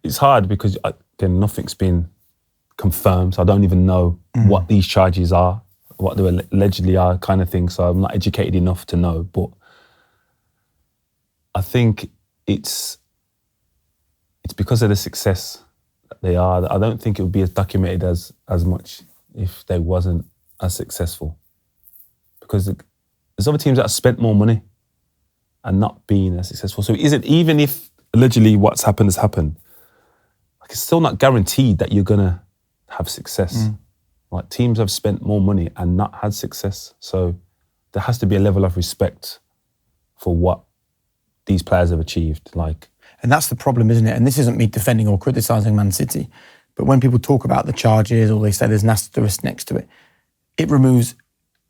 it's hard because, again, nothing's been confirmed. So I don't even know what these charges are, what they allegedly are, kind of thing. So I'm not educated enough to know. But I think it's because of the success that they are. I don't think it would be as documented as much if they wasn't as successful. Because there's other teams that have spent more money and not been as successful. So even if allegedly what's happened has happened, like, it's still not guaranteed that you're gonna have success. Like, teams have spent more money and not had success. So there has to be a level of respect for what these players have achieved. And that's the problem, isn't it? And this isn't me defending or criticising Man City, but when people talk about the charges or they say there's an asterisk next to it, it removes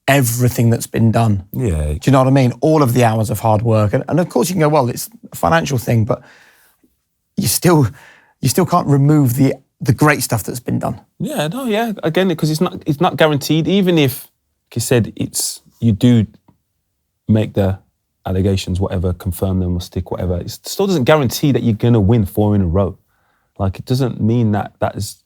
everything that's been done. Yeah. Do you know what I mean? All of the hours of hard work. And of course you can go, well, it's a financial thing, but you still can't remove the great stuff that's been done. Yeah, no, yeah. Again, because it's not guaranteed. Even if, like you said, you do make the allegations, whatever, confirm them or stick, whatever, it still doesn't guarantee that you're going to win 4 in a row. Like, it doesn't mean that is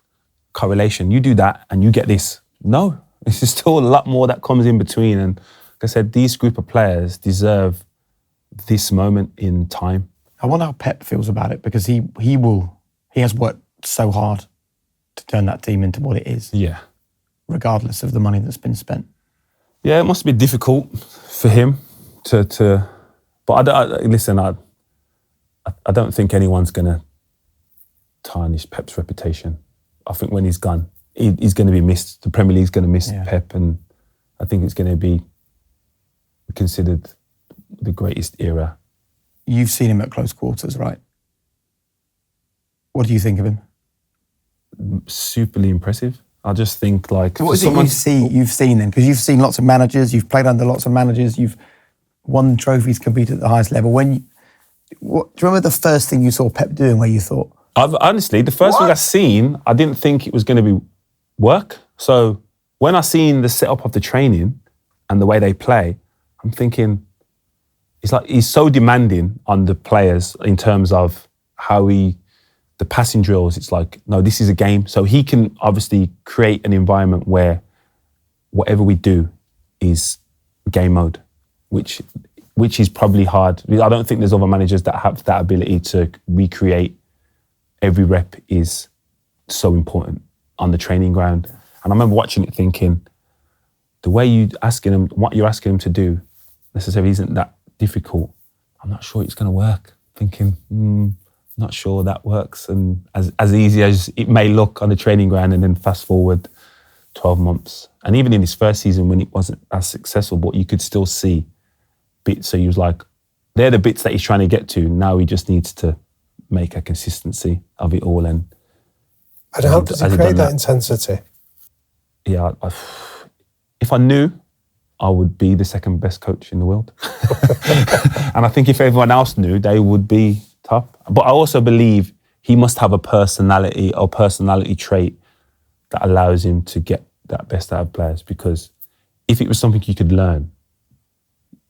correlation. You do that and you get this. No, it's still a lot more that comes in between. And like I said, these group of players deserve this moment in time. I wonder how Pep feels about it, because he has worked so hard to turn that team into what it is. Yeah. Regardless of the money that's been spent. Yeah, it must be difficult for him to but listen, I don't think anyone's going to tarnish Pep's reputation. I think when he's gone, he's going to be missed. The Premier League's going to miss Pep, and I think it's going to be considered the greatest era. You've seen him at close quarters, right? What do you think of him? Superly impressive. I just think, like... What is it you've seen then? Because you've seen lots of managers, you've played under lots of managers, you've won trophies, competed at the highest level. Do you remember the first thing you saw Pep doing where you thought... Honestly, the first thing I seen, I didn't think it was going to be work. So when I seen the setup of the training and the way they play, I'm thinking, it's like he's so demanding on the players in terms of how the passing drills. It's like, no, this is a game. So he can obviously create an environment where whatever we do is game mode, which is probably hard. I don't think there's other managers that have that ability to recreate. Every rep is so important on the training ground. And I remember watching it thinking, the way what you're asking him to do necessarily isn't that difficult. I'm not sure it's going to work. Thinking, not sure that works. And as easy as it may look on the training ground, and then fast forward 12 months. And even in his first season when it wasn't as successful, but you could still see bits. So he was like, they're the bits that he's trying to get to. Now he just needs to make a consistency of it all. And how does he create that intensity? Yeah, if I knew, I would be the second best coach in the world. And I think if everyone else knew, they would be top. But I also believe he must have a personality trait that allows him to get that best out of players, because if it was something you could learn,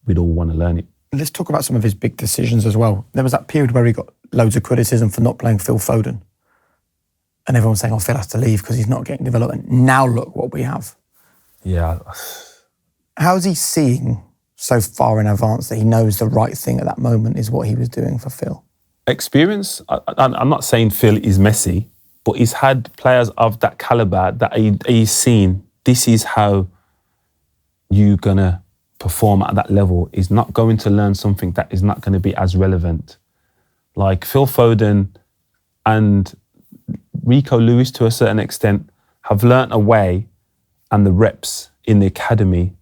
we'd all want to learn it. Let's talk about some of his big decisions as well. There was that period where he got loads of criticism for not playing Phil Foden. And everyone was saying, Phil has to leave because he's not getting development. Now look what we have. Yeah. How is he seeing so far in advance that he knows the right thing at that moment is what he was doing for Phil? Experience. I'm not saying Phil is Messi, but he's had players of that calibre that he's seen, this is how you're going to perform at that level. He's not going to learn something that is not going to be as relevant. Like Phil Foden and Rico Lewis, to a certain extent, have learnt a way and the reps in the academy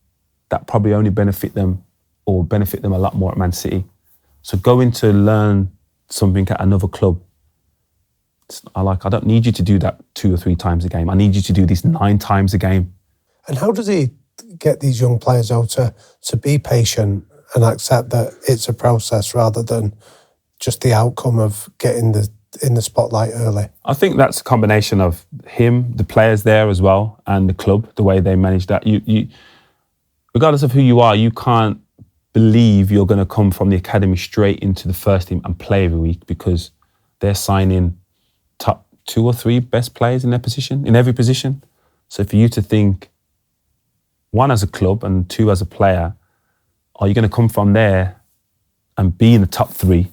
that probably only benefit them a lot more at Man City. So going to learn something at another club, I don't need you to do that 2 or 3 times a game. I need you to do this 9 times a game. And how does he get these young players out to be patient and accept that it's a process rather than just the outcome of getting in the spotlight early? I think that's a combination of him, the players there as well, and the club, the way they manage that. You regardless of who you are, you can't believe you're going to come from the academy straight into the first team and play every week, because they're signing 2 or 3 best players in their position, in every position. So for you to think, 1 as a club and 2 as a player, are you going to come from there and be in the top 3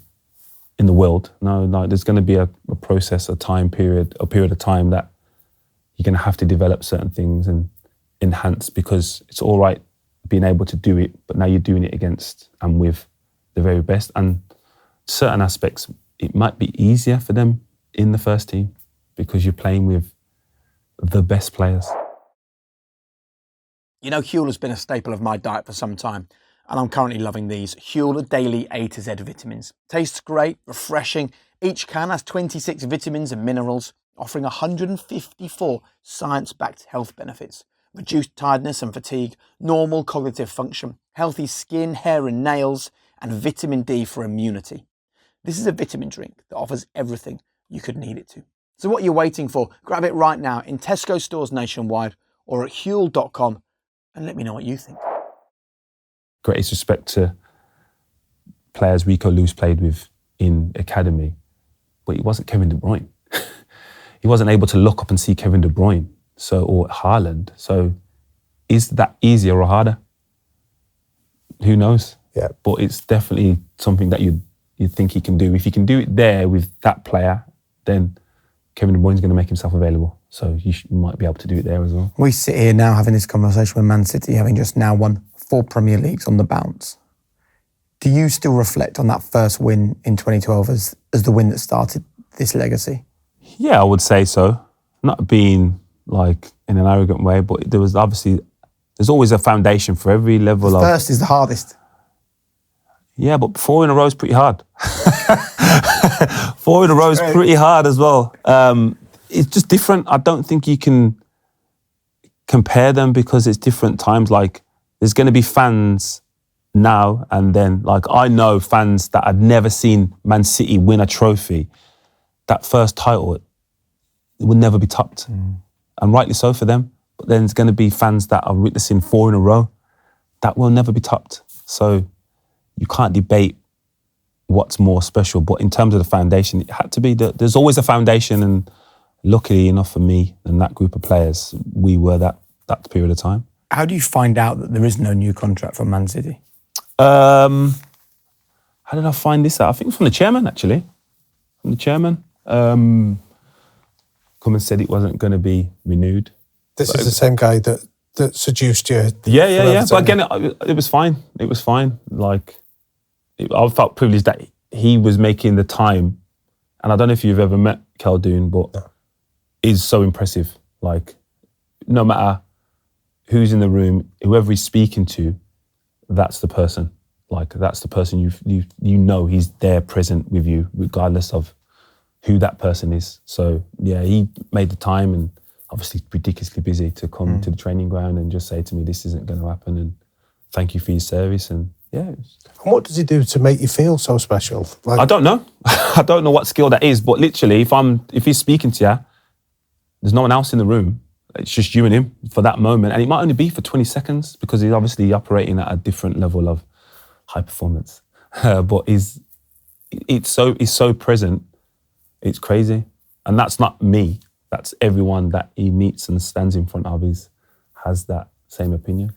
in the world? No, there's going to be a process, a period of time that you're going to have to develop certain things and enhance, because it's all right being able to do it, but now you're doing it against and with the very best. And certain aspects, it might be easier for them in the first team because you're playing with the best players. You know, Huel has been a staple of my diet for some time, and I'm currently loving these Huel Daily A to Z vitamins. Tastes great, refreshing. Each can has 26 vitamins and minerals, offering 154 science-backed health benefits. Reduced tiredness and fatigue, normal cognitive function, healthy skin, hair and nails, and vitamin D for immunity. This is a vitamin drink that offers everything you could need it to. So what are you waiting for? Grab it right now in Tesco stores nationwide or at huel.com and let me know what you think. Greatest respect to players Rico Lewis played with in academy, but he wasn't Kevin De Bruyne. He wasn't able to look up and see Kevin De Bruyne, or Haaland. So is that easier or harder? Who knows? Yeah. But it's definitely something that you think he can do. If he can do it there with that player, then Kevin De Bruyne's going to make himself available. So you might be able to do it there as well. We sit here now having this conversation with Man City, having just now won 4 Premier Leagues on the bounce. Do you still reflect on that first win in 2012 as the win that started this legacy? Yeah, I would say so. Not being like in an arrogant way, but there's always a foundation for every level the of... First is the hardest. Yeah, but 4 in a row is pretty hard. 4 in a row is pretty hard as well. It's just different. I don't think you can compare them because it's different times. Like, there's going to be fans now and then. Like, I know fans that had never seen Man City win a trophy. That first title, it will never be topped. And rightly so for them. But then there's going to be fans that are witnessing 4 in a row. That will never be topped. So you can't debate what's more special. But in terms of the foundation, it had to be that there's always a foundation, and luckily enough for me and that group of players, we were that period of time. How do you find out that there is no new contract from Man City? How did I find this out? I think from the chairman, actually. From the chairman. Come and said it wasn't going to be renewed. This is the same guy that seduced you. Yeah. But again, it was fine. It was fine. Like, I felt privileged that he was making the time. And I don't know if you've ever met Khaldoon, but he's so impressive. Like, no matter who's in the room, whoever he's speaking to, that's the person. Like, that's the person you know he's there present with you, regardless of who that person is. So, yeah, he made the time, and obviously ridiculously busy to come to the training ground and just say to me, this isn't going to happen, and thank you for your service. And yeah. And what does he do to make you feel so special? Like, I don't know. I don't know what skill that is, but literally, if he's speaking to you, there's no one else in the room. It's just you and him for that moment. And it might only be for 20 seconds because he's obviously operating at a different level of high performance. But he's so present. It's crazy. And that's not me. That's everyone that he meets and stands in front of has that same opinion.